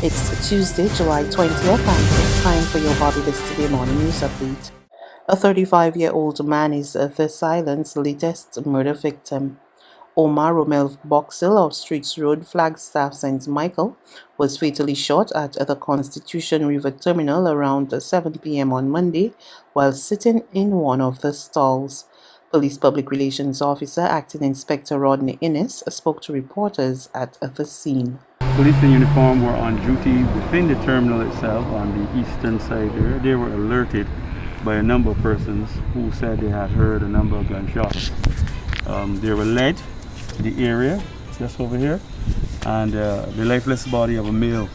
It's Tuesday, July 20th, and it's time for your Barbados Today morning news update. A 35-year-old man is this island's latest murder victim. Omar Romel Boxell of Streets Road, Flagstaff, St. Michael, was fatally shot at the Constitution River Terminal around 7 p.m. on Monday while sitting in one of the stalls. Police Public Relations Officer Acting Inspector Rodney Innes spoke to reporters at the scene. Police in uniform were on duty within the terminal itself on the eastern side there. They were alerted by a number of persons who said they had heard a number of gunshots. They were led to the area just over here, and the lifeless body of a male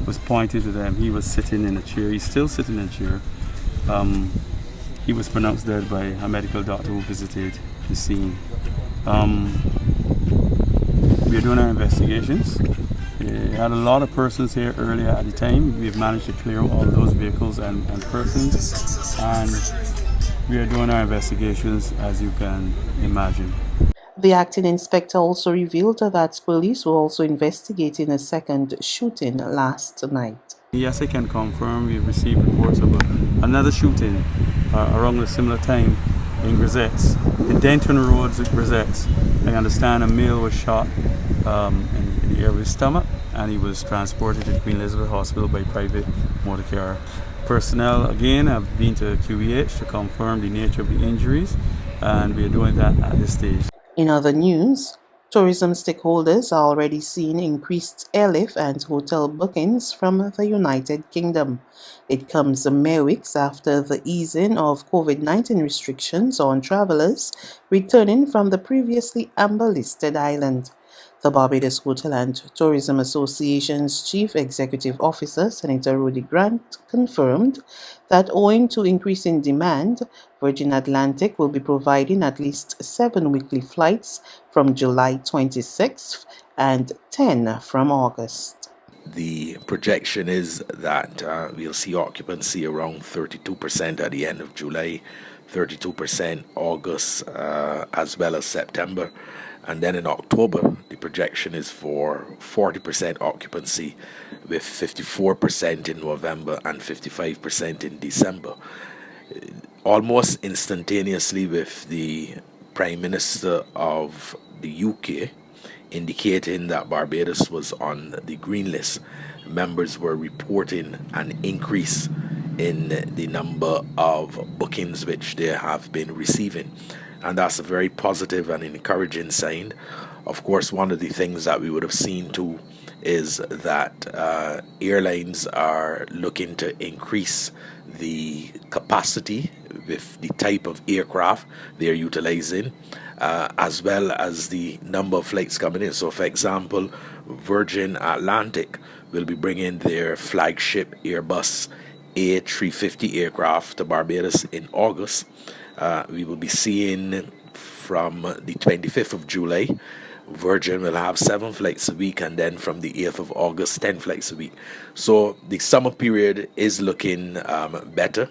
was pointed to them. He was sitting in a chair. He's still sitting in a chair. He was pronounced dead by a medical doctor who visited the scene. We are doing our investigations. We had a lot of persons here earlier at the time. We've managed to clear all those vehicles and persons, and we are doing our investigations, as you can imagine. The acting inspector also revealed that police were also investigating a second shooting last night. Yes, I can confirm we've received reports of another shooting around a similar time in Grisettes, in Denton Roads at Grisettes. I understand a male was shot in the area of his stomach, and he was transported to Queen Elizabeth Hospital by private motor car. Personnel again have been to QEH to confirm the nature of the injuries, and we are doing that at this stage. In other news, tourism stakeholders are already seeing increased airlift and hotel bookings from the United Kingdom. It comes mere weeks after the easing of COVID-19 restrictions on travelers returning from the previously amber-listed island. The Barbados Hotel and Tourism Association's Chief Executive Officer, Senator Rudy Grant, confirmed that owing to increasing demand, Virgin Atlantic will be providing at least 7 weekly flights from July 26th and 10 from August. The projection is that we'll see occupancy around 32% at the end of July, 32% August, as well as September. And then in October, the projection is for 40% occupancy, with 54% in November and 55% in December. Almost instantaneously, with the Prime Minister of the UK indicating that Barbados was on the green list, members were reporting an increase in the number of bookings which they have been receiving. And that's a very positive and encouraging sign. Of course, one of the things that we would have seen too is that airlines are looking to increase the capacity with the type of aircraft they are utilizing, as well as the number of flights coming in. So, for example, Virgin Atlantic will be bringing their flagship Airbus A350 aircraft to Barbados in August. We will be seeing from the 25th of July, Virgin will have 7 flights a week, and then from the 8th of August, 10 flights a week. So the summer period is looking better.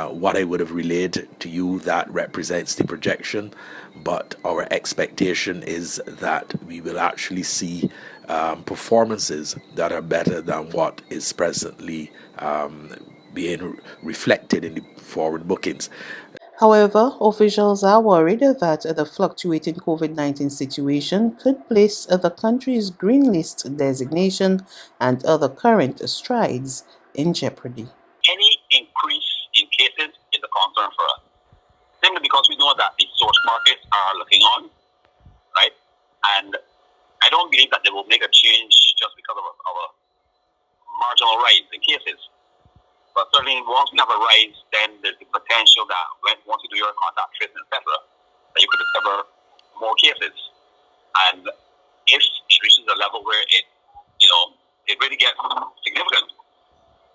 What I would have relayed to you, that represents the projection, but our expectation is that we will actually see performances that are better than what is presently being reflected in the forward bookings. However, officials are worried that the fluctuating COVID-19 situation could place the country's green list designation and other current strides in jeopardy. Any increase in cases is a concern for us, simply because we know that the source markets are looking on, right? And I don't believe that they will make a change just because of a marginal rise in cases. But certainly, once we have a rise, then there's the potential that once you do your contact tracing, etc., that you could discover more cases. And if it reaches a level where it really gets significant,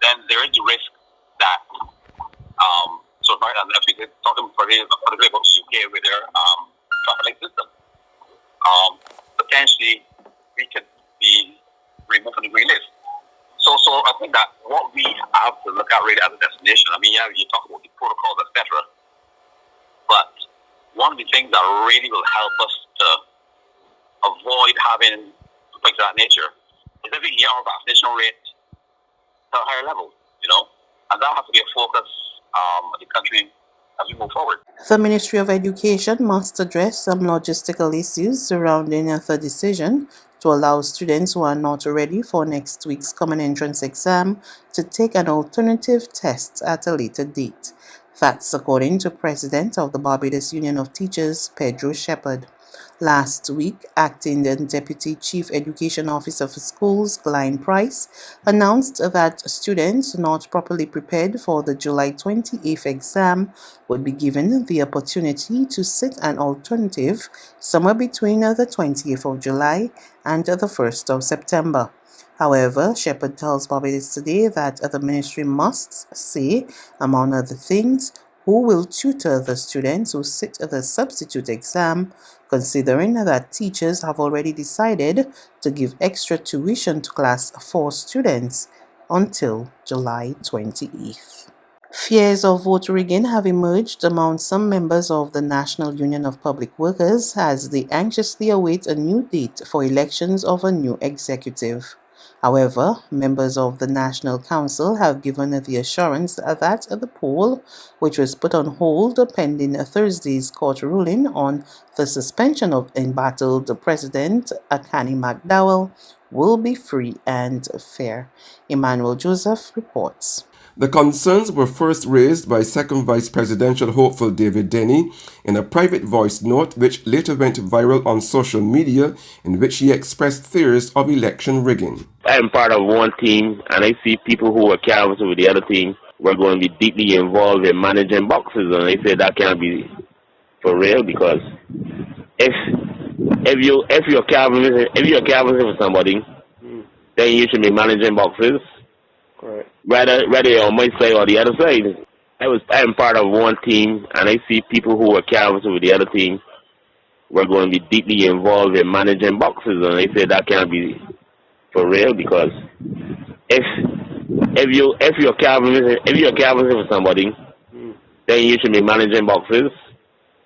then there is the risk that, so far, and if we're talking particularly about the UK with their traffic light system, potentially we could be removed from the green list. So I think that what we have to look at really as a destination, I mean, yeah, you talk about the protocols, etc. But one of the things that really will help us to avoid having things of that nature is every year our vaccination rate to a higher level, and that has to be a focus of the country as we move forward. The Ministry of Education must address some logistical issues surrounding the decision to allow students who are not ready for next week's common entrance exam to take an alternative test at a later date. That's according to President of the Barbados Union of Teachers, Pedro Shepherd. Last week, Acting Deputy Chief Education Officer for Schools, Glenn Price, announced that students not properly prepared for the July 28th exam would be given the opportunity to sit an alternative somewhere between the 20th of July and the 1st of September. However, Shepherd tells Barbados Today that the ministry must say, among other things, who will tutor the students who sit the substitute exam, considering that teachers have already decided to give extra tuition to Class 4 students until July 28th. Fears of vote rigging have emerged among some members of the National Union of Public Workers as they anxiously await a new date for elections of a new executive. However, members of the National Council have given the assurance that the poll, which was put on hold pending Thursday's court ruling on the suspension of embattled President Akani McDowell, will be free and fair. Emmanuel Joseph reports. The concerns were first raised by second vice presidential hopeful David Denny in a private voice note which later went viral on social media, in which he expressed fears of election rigging. I'm part of one team and I see people who are canvassing with the other team. We're going to be deeply involved in managing boxes, and I said that can't be for real, because if you're canvassing for somebody, then you should be managing boxes. Correct. Rather on my side or the other side. I'm part of one team and I see people who are canvassing with the other team. We're going to be deeply involved in managing boxes, and I said that can't be for real, because if you're canvassing for somebody, then you should be managing boxes.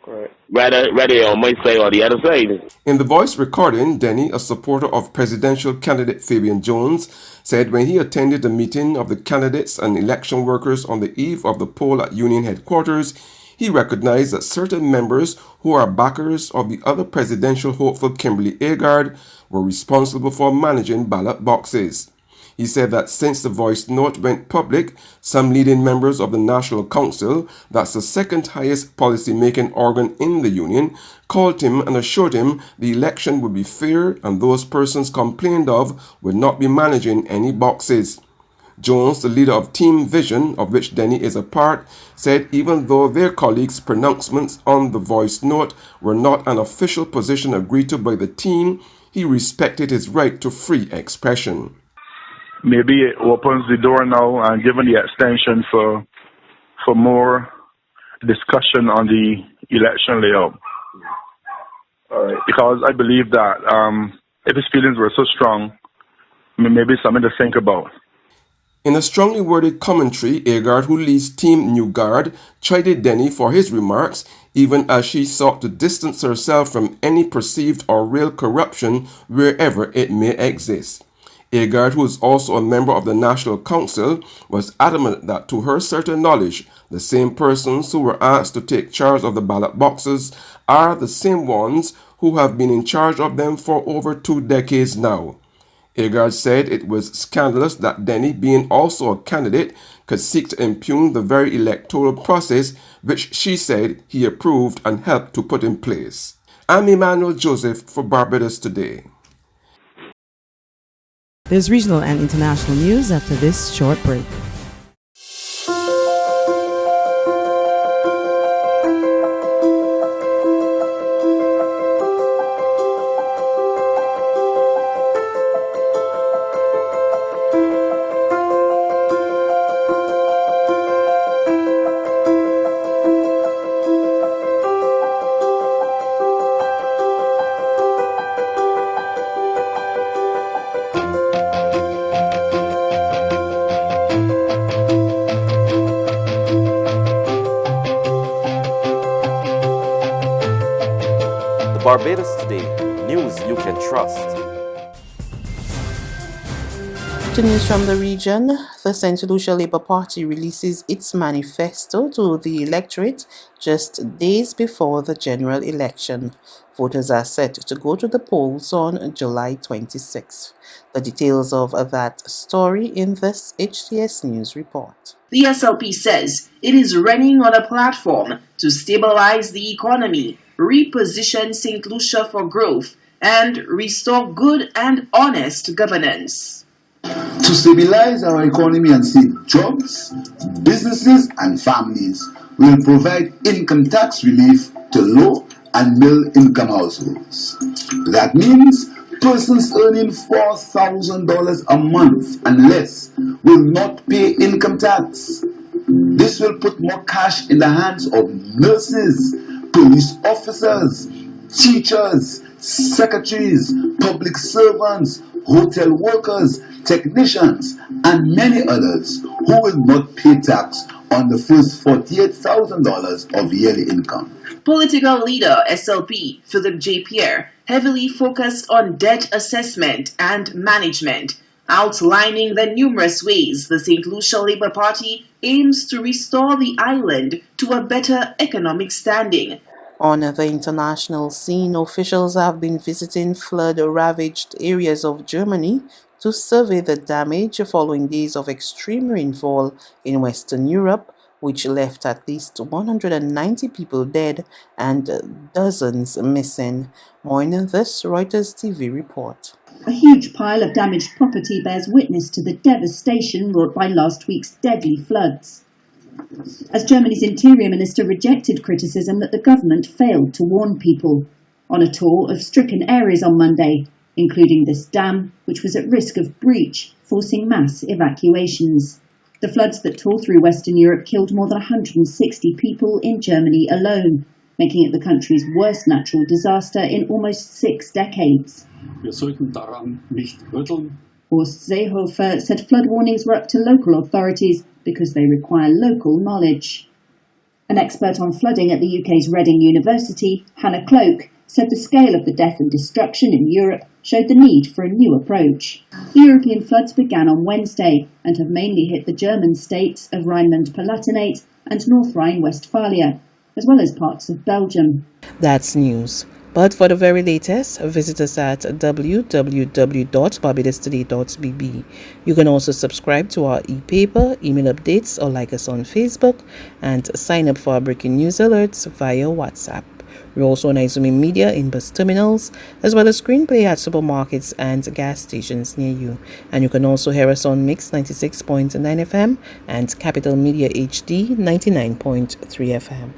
Correct. Rather on my side or the other side. In the voice recording, Denny, a supporter of presidential candidate Fabian Jones, said when he attended a meeting of the candidates and election workers on the eve of the poll at Union headquarters, he recognized that certain members who are backers of the other presidential hopeful Kimberly Agard were responsible for managing ballot boxes. He said that since the voice note went public, some leading members of the National Council, that's the second highest policy-making organ in the union, called him and assured him the election would be fair and those persons complained of would not be managing any boxes. Jones, the leader of Team Vision, of which Denny is a part, said even though their colleagues' pronouncements on the voice note were not an official position agreed to by the team, he respected his right to free expression. Maybe it opens the door now, and given the extension for more discussion on the election layout. All right. Because I believe that if his feelings were so strong, maybe something to think about. In a strongly worded commentary, Agard, who leads Team New Guard, chided Denny for his remarks, even as she sought to distance herself from any perceived or real corruption wherever it may exist. Agard, who is also a member of the National Council, was adamant that to her certain knowledge, the same persons who were asked to take charge of the ballot boxes are the same ones who have been in charge of them for over 2 decades now. Agard said it was scandalous that Denny, being also a candidate, could seek to impugn the very electoral process which she said he approved and helped to put in place. I'm Emmanuel Joseph for Barbados Today. There's regional and international news after this short break. Barbados Today, news you can trust. To news from the region, the St. Lucia Labour Party releases its manifesto to the electorate just days before the general election. Voters are set to go to the polls on July 26th. The details of that story in this HTS News report. The SLP says it is running on a platform to stabilize the economy, reposition St. Lucia for growth, and restore good and honest governance. To stabilize our economy and save jobs, businesses and families, we will provide income tax relief to low and middle income households. That means persons earning $4,000 a month and less will not pay income tax. This will put more cash in the hands of nurses, police officers, teachers, secretaries, public servants, hotel workers, technicians, and many others who will not pay tax on the first $48,000 of yearly income. Political leader SLP Philip J. Pierre heavily focused on debt assessment and management, outlining the numerous ways the St. Lucia Labour Party aims to restore the island to a better economic standing. On the international scene, officials have been visiting flood-ravaged areas of Germany to survey the damage following days of extreme rainfall in Western Europe, which left at least 190 people dead and dozens missing. More in this Reuters TV report. A huge pile of damaged property bears witness to the devastation wrought by last week's deadly floods, as Germany's Interior Minister rejected criticism that the government failed to warn people on a tour of stricken areas on Monday, including this dam, which was at risk of breach, forcing mass evacuations. The floods that tore through Western Europe killed more than 160 people in Germany alone, making it the country's worst natural disaster in almost 6 decades. Wir sollten daran nicht rütteln. Horst Seehofer said flood warnings were up to local authorities because they require local knowledge. An expert on flooding at the UK's Reading University, Hannah Cloak, said the scale of the death and destruction in Europe showed the need for a new approach. The European floods began on Wednesday and have mainly hit the German states of Rhineland-Palatinate and North Rhine-Westphalia, as well as parts of Belgium. That's news. But for the very latest, visit us at www.barbadostoday.bb. You can also subscribe to our e-paper, email updates, or like us on Facebook, and sign up for our breaking news alerts via WhatsApp. We're also on Izumi Media in bus terminals, as well as screenplay at supermarkets and gas stations near you. And you can also hear us on Mix 96.9 FM and Capital Media HD 99.3 FM.